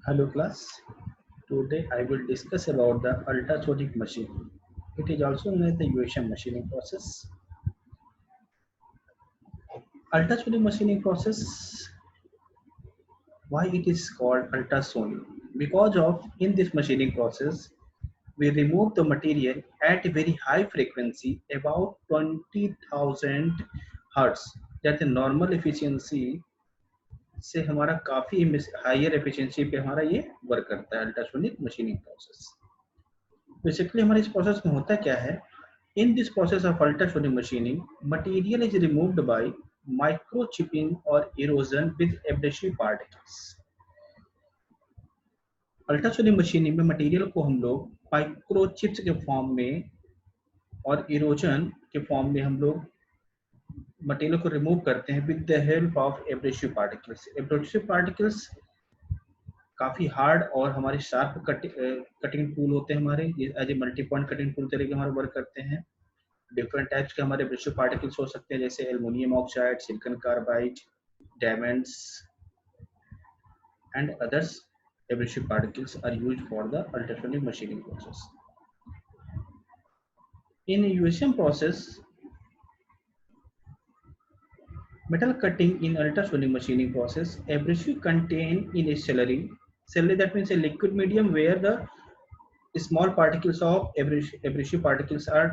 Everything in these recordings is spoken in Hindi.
Hello class. Today I will discuss about the ultrasonic machining. It is also known as the UHM machining process. Ultrasonic machining process. Why it is called ultrasonic? Because of in this machining process we remove the material at a very high frequency, about 20,000 hertz. That the normal efficiency से हमारा काफी हायर एफिशिएंसी पे हमारा ये वर्क करता है अल्ट्रासोनिक मशीनिंग प्रोसेस। बेसिकली हमारे इस प्रोसेस में होता क्या है, in this process of ultrasonic machining material is removed by microchipping और erosion with abrasive particles. Ultrasonic machining में मटेरियल को हम लोग माइक्रोचिप्स के फॉर्म में और इरोजन के फॉर्म में हम लोग मटेरियल को रिमूव करते हैं with the help of abrasive particles. Abrasive particles काफी हार्ड और हमारे शार्प कटिंग टूल होते हैं, हमारे as a multi point cutting tool तरीके हमारे वर्क करते हैं। डिफरेंट टाइप्स के हमारे एब्रेसिव पार्टिकल्स हो सकते हैं, जैसे aluminium oxide, silicon carbide, diamonds and others abrasive particles are used for the ultrasonic machining process. In USM process, metal cutting in ultrasonic machining process, abrasive contained in a slurry. Slurry, that means a liquid medium where the small particles of abrasive particles are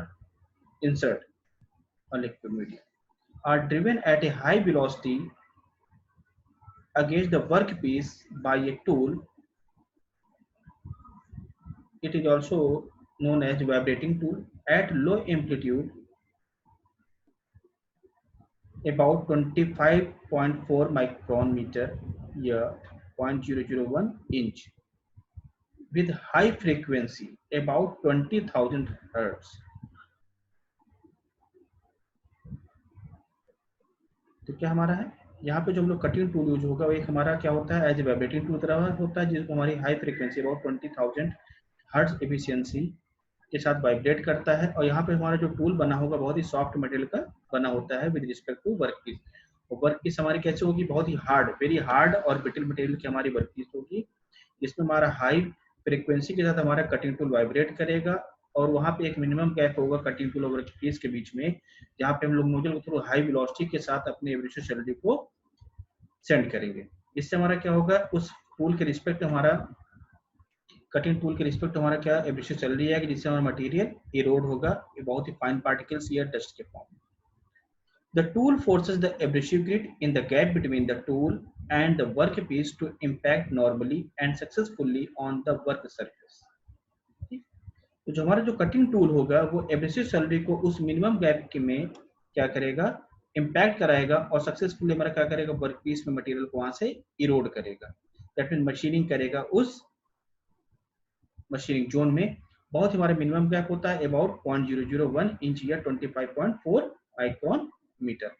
insert a liquid medium, are driven at a high velocity against the workpiece by a tool. It is also known as vibrating tool at low amplitude, about 25.4 micron meter, या 0.001 inch, with high frequency about 20,000 hertz. तो क्या हमारा है यहाँ पे जो हम लोग कटिंग टूल यूज होगा वो एक हमारा क्या होता है, एज ए वाइब्रेटिंग टूल तरह होता है, जिसको हमारी high frequency about 20,000 hertz efficiency के साथ वाइब्रेट करता है। और यहाँ पे हमारा जो टूल बना होगा बहुत ही सॉफ्ट मटेरियल का बना होता है with respect to work piece. और वर्क पीस हमारी कैसे होगी, बहुत ही हार्ड, वेरी हार्ड और ब्रिटल मटेरियल की हमारी वर्क पीस होगी, जिसमें हमारा हाई फ्रीक्वेंसी के साथ हमारा कटिंग टूल वाइब्रेट करेगा। और वहाँ पे एक मिनिमम गैप होगा कटिंग टूल और वर्क पीस के बीच में, जहाँ पे हम लोग नोजल को थ्रू हाई वेलोसिटी के साथ अपने एब्रेसिव स्लरी को सेंड करेंगे। इससे हमारा क्या होगा, उस टूल के रिस्पेक्ट हमारा कटिंग टूल के रिस्पेक्ट हमारा क्या एब्रेसिव स्लरी है, जिससे हमारा मटेरियल इरोड होगा, ये बहुत ही फाइन पार्टिकल्स या डस्ट के form. The tool forces the abrasive grit in the gap between the tool and the workpiece to impact normally and successfully on the work surface. तो जो हमारा जो कटिंग टूल होगा वो एब्रेसिव स्लरी को उस मिनिमम गैप के में क्या करेगा, इम्पैक्ट कराएगा और सक्सेसफुली हमारा क्या करेगा, वर्क पीस में मटेरियल को वहां से इरोड करेगा। दैट मीन मशीनिंग करेगा उस मशीनिंग जोन में। बहुत ही हमारा मिनिमम गैप होता है अबाउट 0.001 इंच या 25.4 माइक्रोन मीटर।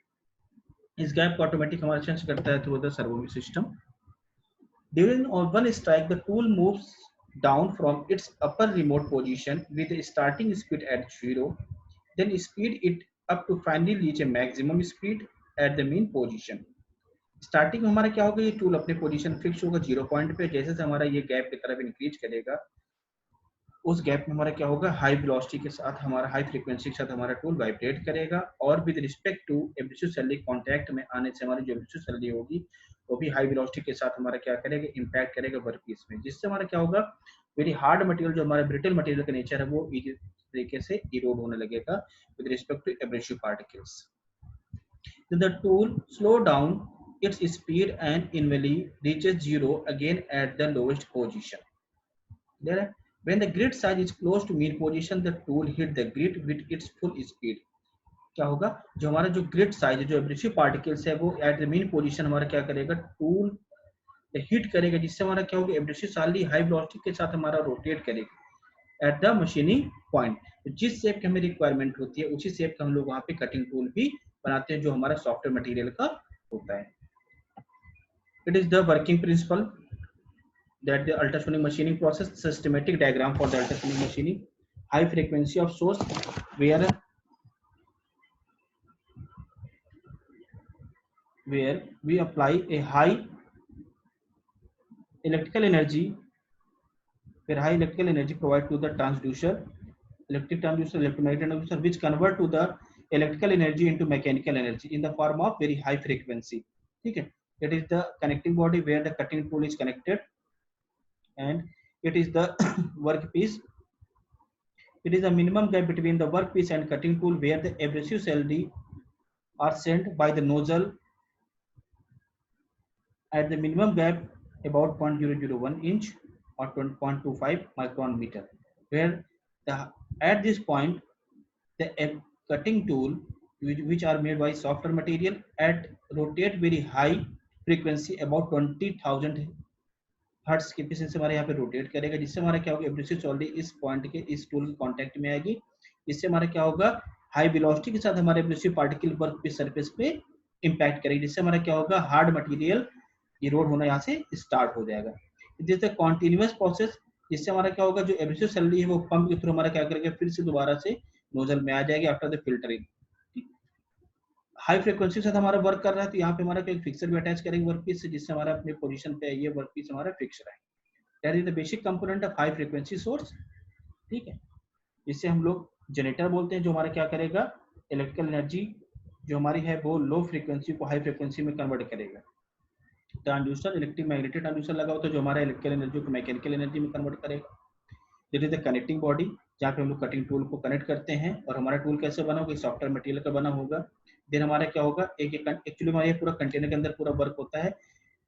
इस गैप को ऑटोमेटिक हमारा चेंज करता है through the servo system. During one strike the tool moves down from its upper remote position with a starting speed at 0, then speed it up to finally reach a maximum speed at the mean position. Starting में हमारा क्या होगा, ये टूल अपने पोजीशन फिक्स होगा 0 पॉइंट पे। जैसे से हमारा ये गैप की तरफ इंक्रीज करेगा, उस गैप में हमारा क्या होगा, हाई वेलोसिटी के साथ हमारा हाई फ्रीक्वेंसी के साथ हमारा टूल वाइब्रेट करेगा और with respect to abrasive slurry contact में आने से हमारी जो एब्रेसिव स्लरी होगी वो भी हाई वेलोसिटी के साथ हमारा क्या करेगा, इंपैक्ट करेगा वर्कपीस में, जिससे हमारा क्या होगा, वेरी हार्ड मटेरियल जो हमारा ब्रिटल मटेरियल का नेचर है वो इस तरीके से इरोड होने लगेगा with respect to abrasive particles. The tool slow down its speed and eventually reaches 0 again at the lowest position. There, when the grid size is close to mean position, the tool hit the grid with its full speed. क्या होगा, जो हमारा जो ग्रिड साइज है, जो एब्रेसिव पार्टिकल्स है, वो एट द मेन पोजीशन हमारा क्या करेगा, टूल हिट करेगा, जिससे हमारा क्या होगा, एब्रेसिव स्लरी हाई वेलोसिटी के साथ हमारा रोटेट करेगा एट द मशीनिंग पॉइंट। जिस शेप की हमें रिक्वायरमेंट होती है उसी शेप का हम लोग वहां पे कटिंग टूल भी बनाते हैं, जो हमारा सॉफ्टवेयर मटेरियल का होता है। It is the working principle that the ultrasonic machining process, systematic diagram for the ultrasonic machining, high frequency of source where we apply a high electrical energy, where high electrical energy provided to the transducer, electric transducer, electromagnetic transducer, which convert to the electrical energy into mechanical energy in the form of very high frequency. ठीक है, it is the connecting body where the cutting tool is connected, and it is the workpiece. It is a minimum gap between the workpiece and cutting tool where the abrasive soldi are sent by the nozzle at the minimum gap about 0.001 inch or 0.25 micron meter, where the at this point the cutting tool which are made by softer material at rotate very high frequency about 20,000 hertz की efficiency से हमारे यहाँ पे रोटेट करेगा, जिससे हमारा क्या होगा, एब्रेसिव सॉलिड इस पॉइंट के इस टूल के कांटेक्ट में आएगी, इससे हमारा क्या होगा, हाई वेलोसिटी के साथ हमारे एब्रेसिव पार्टिकल वर्क पे सरफेस पे इंपैक्ट करेगी, जिससे हमारा क्या होगा, हार्ड मटेरियल इरोड होना यहाँ से स्टार्ट हो जाएगा। This is a continuous process, जिससे हमारा क्या होगा, जो एब्रेसिव सॉलिड है वो पंप के थ्रू हमारा क्या करेगा, फिर से दोबारा से नोजल में आ जाएगी after the filtering. High frequency के साथ हमारा वर्क कर रहा है, तो यहाँ पे हमारा एक फिक्सर भी अटैच करेंगे वर्क पीस से, जिससे हमारा अपने पोजीशन पे ये वर्क पीस हमारा फिक्स रहे। That is the basic component of high frequency source. ठीक है, इससे हम लोग जनरेटर बोलते हैं, जो हमारा क्या करेगा, इलेक्ट्रिकल एनर्जी जो हमारी है वो लो फ्रीक्वेंसी को हाई फ्रीक्वेंसी में कन्वर्ट करेगा। ट्रांसड्यूसर, इलेक्ट्रिक मैग्नेटिक ट्रांसड्यूसर लगा होता है जो हमारा इलेक्ट्रिकल एनर्जी को मैकेनिकल एनर्जी में कन्वर्ट करेगा। This is the connecting body, जहाँ पे हम लोग कटिंग टूल को कनेक्ट करते हैं, और हमारा टूल कैसे बना होगा, सॉफ्टवेयर मटेरियल का बना होगा। देन हमारा क्या होगा, एक एक्चुअली हमारा पूरा कंटेनर के अंदर पूरा वर्क होता है,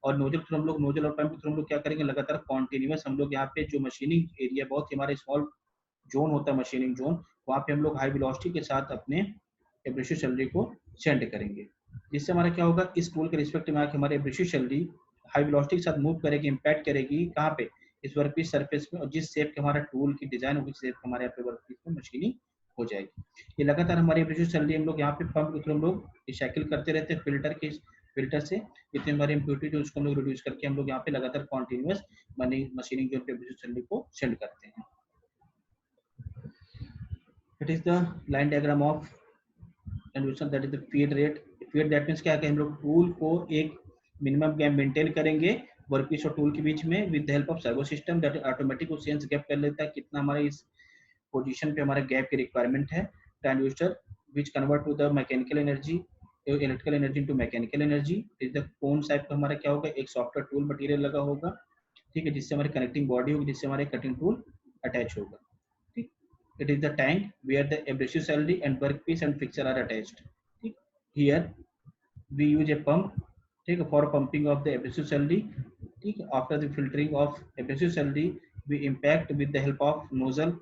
और नोजल थ्रू हम लोग, नोजल और पंप थ्रू हम लोग क्या करेंगे, लगातार कॉन्टिन्यूअस हम लोग यहाँ पे जो मशीनिंग एरिया बहुत ही हमारे स्मॉल जोन होता है, मशीनिंग जोन, वहाँ पे हम लोग हाई वेलोसिटी के साथ अपने एब्रेसिव सैलरी को सेंड करेंगे, जिससे हमारा क्या होगा, इस टूल के रिस्पेक्ट में आके हमारे एब्रेसिव सैलरी हाई वेलोसिटी के साथ मूव करेगी, इंपैक्ट करेगी कहाँ पे, इस वर्कपीस सरफेस में, और जिस शेप के हमारा टूल की डिजाइन होगी, शेप हमारे यहाँ पे वर्कपीस में मशीनिंग हो जाएगी। ये लगातार हमारी एब्रेसिव सैलरी हम लोग यहाँ पे पंप के थ्रू हम लोग रिसाइकिल करते रहते हैं, फिल्टर से जितने हमारे इम्प्योरिटी जो उसको हम लोग रिड्यूस करके हम लोग यहाँ पे लगातार कॉन्टिन्यूअस मशीनिंग जो एब्रेसिव सैलरी को सेंड करते हैं। It is the line diagram of transducer, that is the feed rate. Feed that means क्या है कि हम लोग टूल को एक मिनिमम गैप मेंटेन करेंगे वर्कपीस और टूल के बीच में with the help of servo system, that automatic वो सेंस गैप कर लेता है कितना हमारे इस पोजीशन पे हमारा गैप की रिक्वायरमेंट है। Transducer which convert to the mechanical energy, electrical energy into mechanical energy. Is the cone type का हमारा क्या होगा, एक सॉफ्टवेयर टूल मटेरियल लगा होगा, ठीक है, जिससे हमारी कनेक्टिंग बॉडी होगी, जिससे हमारे कटिंग टूल अटैच होगा। ठीक, it is the tank where the abrasive slurry and workpiece and fixer are attached. ठीक, here we use a pump, ठीक है, for pumping of the abrasive slurry. ठीक, after the filtering of abrasive slurry we impact with the help of nozzle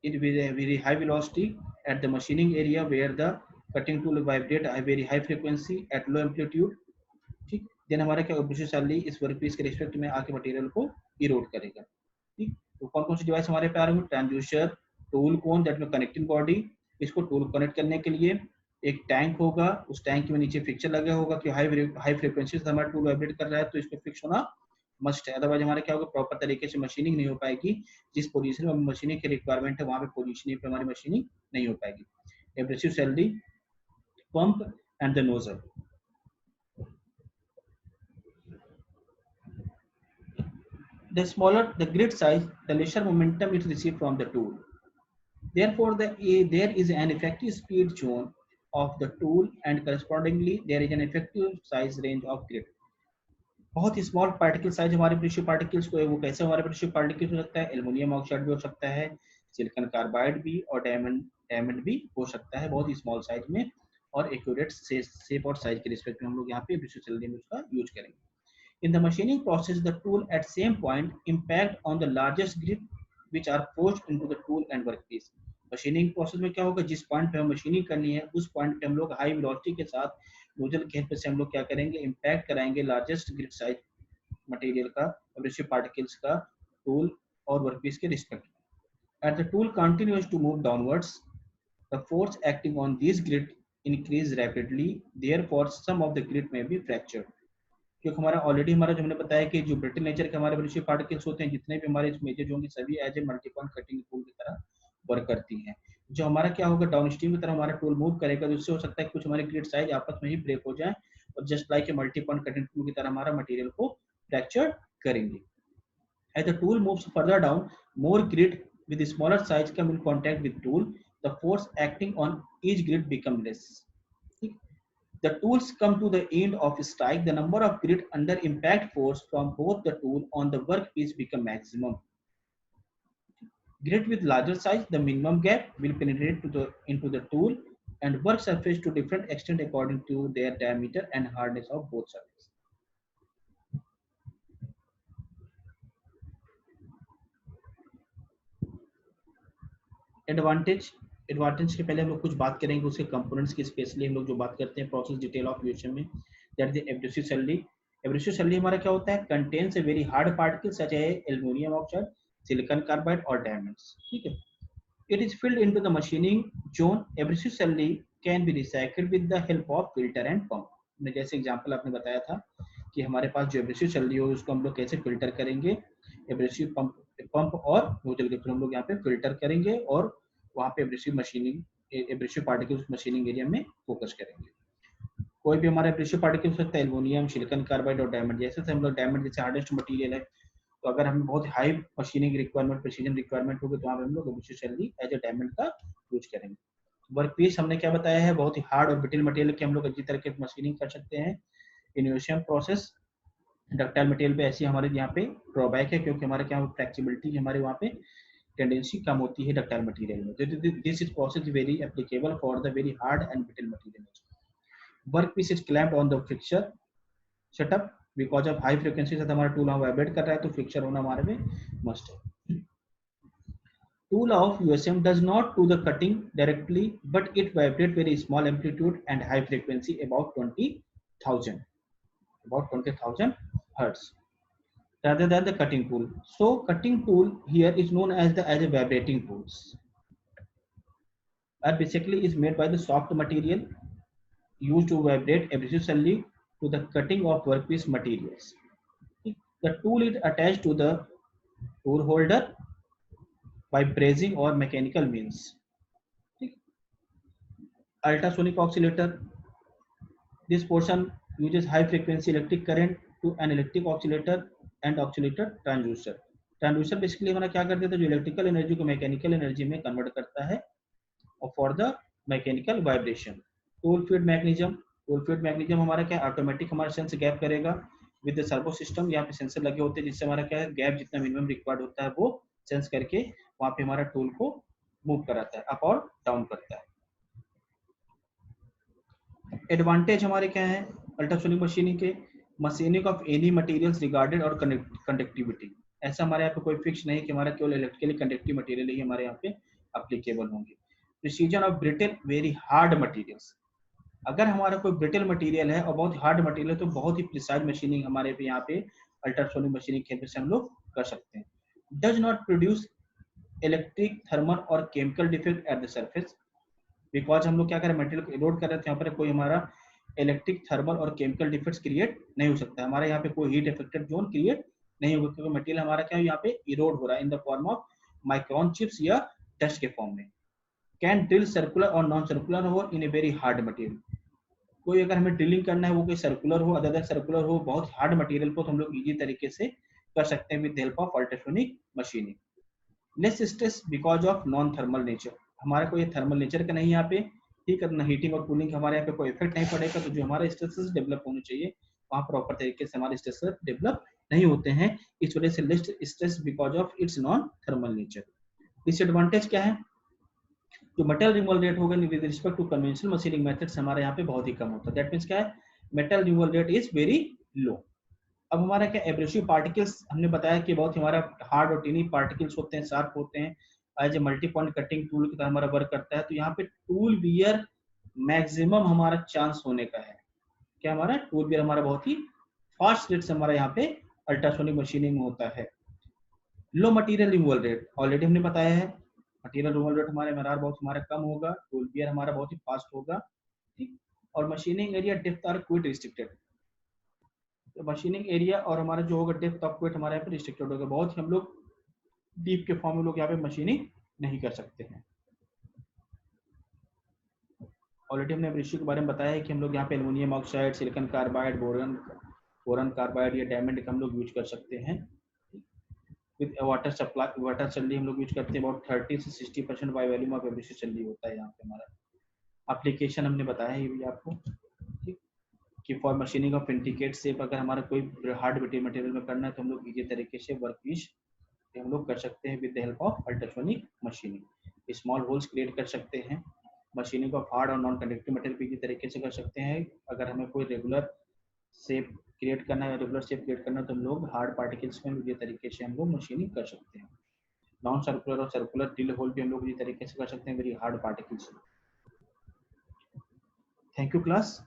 it with a very high velocity at the machining area where the cutting tool vibrate at very high frequency at low amplitude। ठीक, देन हमारा क्या एब्रेसिव सैलरी इस वर्कपीस के रिस्पेक्ट में आके मटेरियल को इरोड करेगा। ठीक, तो कौन कौन से डिवाइस हमारे पे आ रहे हैं, ट्रांसड्यूसर, टूल कोन दैट में कनेक्टिंग बॉडी, इसको टूल कनेक्ट करने के लिए एक टैंक होगा, उस टैंक के नीचे फिक्सर लगा होगा कि हाई फ्रीक्वेंसी से हमारा टूल वाइब्रेट कर रहा है, तो इसको फिक्स होना मस्ट है, अदरवाइज हमारे क्या होगा, प्रॉपर तरीके से मशीनिंग नहीं हो पाएगी, जिस पोजीशन में मशीनिंग की रिक्वायरमेंट है वहां पे पोजीशनिंग पे हमारी मशीनिंग नहीं हो पाएगी। Abrasive salary, pump and the nozzle. The smaller the grid size, the lesser momentum is received from the tool. Therefore, there is an effective speed zone of the tool, and correspondingly, there is an effective size range of grid. बहुत ही स्मॉल पार्टिकल साइज हमारे एब्रेसिव पार्टिकल्स को, वो कैसे हमारे एब्रेसिव पार्टिकल्स हो सकता है, एल्युमिनियम ऑक्साइड भी हो सकता है, सिलिकॉन कार्बाइड भी, और डायमंड भी हो सकता है, बहुत ही स्मॉल साइज में, और एक्यूरेट शेप और साइज के रिस्पेक्ट में हम लोग यहाँ पे एब्रेसिव सैलरी में उसका यूज करेंगे। In the machining process, the tool at same point impact on the largest grid which are forced into the tool and workpiece. Machining process में क्या होगा, जिस पॉइंट पे हम मशीनिंग करनी है उस पॉइंट पे हम लोग हाई वेलोसिटी के साथ नोजल के हेल्प से हम लोग क्या करेंगे, इम्पैक्ट कराएंगे लार्जेस्ट ग्रिड साइज मटेरियल का, एब्रेसिव पार्टिकल्स का, टूल और वर्कपीस के रिस्पेक्ट में। As the tool continues to move downwards, the force acting on this grid increase rapidly, therefore some of the grid may be fractured। क्योंकि हमारा ऑलरेडी हमारा जो हमने बताया कि जो ब्रिटल नेचर के हमारे एब्रेसिव पार्टिकल्स होते हैं, जितने भी हमारे इस मेजर जोन की सभी as a multi point cutting tool की तरह वर्क करती हैं। जो हमारा क्या होगा, डाउनस्ट्रीम की तरह हमारा टूल मूव करेगा, तो इससे हो सकता है कुछ हमारे ग्रिड साइज आपस में ही ब्रेक हो जाए, और just like a multi point cutting tool की तरह हमारा मटेरियल को फ्रैक्चर करेंगे। As the tool moves further down, more grit with the smaller size come in contact with tool. The force acting on each grit become less. The tools come to the end of strike. The number of grit under impact force from both the tool on the workpiece become maximum. Grit with larger size, the minimum gap will penetrate into the tool and work surface to different extent according to their diameter and hardness of both surfaces. Advantage के पहले हम लोग कुछ बात करेंगे उसके कंपोनेंट्स की, स्पेशली हम लोग जो बात करते हैं प्रोसेस डिटेल ऑफ यूएसएम में, that is abrasive slurry. Abrasive slurry हमारा क्या होता है, contains a very hard particle such as aluminium oxide, silicon carbide और डायमंड्स, ठीक है। It is filled into the machining zone. Abrasive slurry can be recycled with the help of filter and pump. मैं जैसे एग्जांपल आपने बताया था कि हमारे पास जो एब्रेसिव सैलरी हो उसको हम लोग कैसे फिल्टर करेंगे, एब्रेसिव पंप और नोजल के थ्रू हम लोग यहाँ पे फिल्टर करेंगे और वहाँ पे abrasive machining, abrasive particles machining area में फोकस करेंगे। कोई भी हमारा एब्रेसिव पार्टिकल हो सकता है एल्युमिनियम, सिलिकॉन कार्बाइड और डायमंड। जैसे हम लोग डायमंड जैसे हार्डेस्ट मटेरियल है, तो अगर हमें बहुत high machining requirement, precision requirement होगी तो वहाँ पे हम लोग abrasive slurry as a diamond का यूज करेंगे। वर्क पीस हमने क्या बताया है, बहुत ही हार्ड और ब्रिटल मटेरियल की हम लोग अच्छी तरह की मशीनिंग कर सकते हैं। इन यूएसएम प्रोसेस डक्टाइल मटेरियल पे ऐसी हमारे यहाँ पे ड्रॉबैक है, क्योंकि हमारे क्या फ्लेक्सिबिलिटी हमारे वहाँ पे टेंडेंसी कम होती है डक्टाइल मटेरियल में। This is process very applicable for the very hard and brittle material. Work piece is clamped on the fixture setup because of high frequency से हमारा टूल हम वाइब्रेट कर रहा है तो फिक्सर होना हमारे में मस्ट है। Tool of USM does not do the cutting directly, but it vibrates very small amplitude and high frequency about 20,000 hertz rather than the cutting tool. So cutting tool here is known as a vibrating tools. Are basically is made by the soft material used to vibrate abrasively to the cutting of workpiece materials. The tool is attached to the tool holder by bracing or mechanical means. Ultrasonic oscillator. This portion uses high frequency electric current to an electric oscillator and oscillator transducer. Transducer basically हमारा क्या करता है, जो इलेक्ट्रिकल एनर्जी को मैकेनिकल एनर्जी में कन्वर्ट करता है और for the mechanical vibration. Tool feed mechanism. Tool feed mechanism हमारा क्या ऑटोमेटिक हमारा सेंस गैप करेगा विद द सर्वो सिस्टम। यहाँ पे सेंसर लगे होते हैं जिससे हमारा क्या है, गैप जितना मिनिमम रिक्वायर्ड होता है वो सेंस करके वहाँ पे हमारा टूल को मूव कराता है, अप और डाउन करता है। एडवांटेज हमारे क्या है अल्ट्रासोनिक मशीनिंग के, machining of any materials regarded और कंडक्टिविटी। ऐसा हमारे यहाँ पे कोई फिक्स नहीं कि हमारा केवल इलेक्ट्रिकली कंडक्टिव मटेरियल ही हमारे यहाँ पे अप्लीकेबल होंगे। Precision of brittle very hard materials. अगर हमारा कोई ब्रिटल मटेरियल है और बहुत हार्ड मटेरियल है तो बहुत ही प्रिसाइज मशीनिंग हमारे पे यहाँ पे अल्ट्रासोनिक मशीनिंग के हेल्प से हम लोग कर सकते हैं। Does not produce electric, thermal और chemical defect at the surface. Because हम लोग क्या करें, मटेरियल को इरोड कर रहे थे, यहाँ पर कोई हमारा इलेक्ट्रिक, थर्मल और केमिकल डिफेक्ट्स क्रिएट नहीं हो सकता। हमारे यहाँ पे कोई हीट इफेक्टेड जोन क्रिएट नहीं होगा क्योंकि मटेरियल हमारा क्या है यहाँ पे इरोड हो रहा है in the form of micron chips या डस्ट के फॉर्म में। कैन ड्रिल सर्कुलर और नॉन सर्कुलर हो इन ए वेरी हार्ड मटेरियल। कोई अगर हमें ड्रिलिंग करना है वो कोई सर्कुलर हो, अदर सर्कुलर हो, बहुत हार्ड मटेरियल को तो हम लोग इजी तरीके से कर सकते हैं with the help of ultrasonic machining. Less stress because of non thermal nature. हमारा कोई थर्मल नेचर का नहीं यहाँ पे, ठीक है ना, हीटिंग और कूलिंग हमारे यहाँ पे कोई इफेक्ट नहीं पड़ेगा। तो जो हमारे स्ट्रेसेस डेवलप होने चाहिए वहाँ प्रॉपर तरीके से हमारे स्ट्रेसेस डेवलप नहीं होते हैं, इस वजह से less stress because of its non thermal nature. Disadvantage क्या है, जो मेटल रिमूवल रेट होगा with respect to conventional machining methods हमारे यहाँ पे बहुत ही कम होता है। दैट मींस क्या है, metal removal rate is very low. अब हमारा क्या एब्रेसिव पार्टिकल्स हमने बताया कि बहुत हमारा हार्ड और टीनी पार्टिकल्स होते हैं, शार्प होते हैं, as a multi point cutting tool की तरह हमारा वर्क करता है। तो यहाँ पे टूल वियर मैक्सिमम हमारा चांस होने का है, क्या हमारा टूल वियर हमारा बहुत ही फास्ट रेट से हमारा यहाँ पे अल्ट्रासोनिक मशीनिंग में होता है। लो मटेरियल रिमूवल रेट ऑलरेडी हमने बताया है, मटेरियल रिमूवल रेट हमारे MRR बहुत हमारा कम होगा, टूल वियर हमारा बहुत ही फास्ट होगा, ठीक। और machining area depth are quite restricted. तो मशीनिंग एरिया और हमारा जो होगा डेप्थ ऑफ क्विट हमारे यहाँ पे रिस्ट्रिक्टेड होगा, बहुत ही हम लोग डीप के फॉर्म में लोग यहाँ पे मशीनिंग नहीं कर सकते हैं। ऑलरेडी हमने रेशियो के बारे में बताया है कि हम लोग यहाँ पे aluminium oxide, silicon carbide, boron boron carbide या डायमंड का हम लोग यूज कर सकते हैं। विद वाटर सप्लाई, वाटर सल्ली हम लोग यूज करते हैं, अबाउट 30 से 60% बाय वॉल्यूम ऑफ एब्रेसिव सल्ली होता है यहाँ पे हमारा। एप्लीकेशन हमने बताया है ये भी आपको, ठीक, कि for machining of indicate shape, अगर हमारा कोई हार्ड मटेरियल में करना है तो हम लोग इजी तरीके से वर्कपीस हम लोग कर सकते हैं with the help of ultrasonic machining. Small holes create कर सकते हैं, मशीनिंग ऑफ हार्ड और नॉन कंडक्टिव मटेरियल इजी तरीके से कर सकते हैं। अगर हमें कोई रेगुलर शेप क्रिएट करना है, रेगुलर शेप क्रिएट करना है तो हम लोग हार्ड पार्टिकल्स में इजी तरीके से हम लोग मशीनिंग कर सकते हैं। नॉन सर्कुलर और सर्कुलर ड्रिल होल भी हम लोग इसी तरीके से कर सकते हैं very hard particles. Thank you class.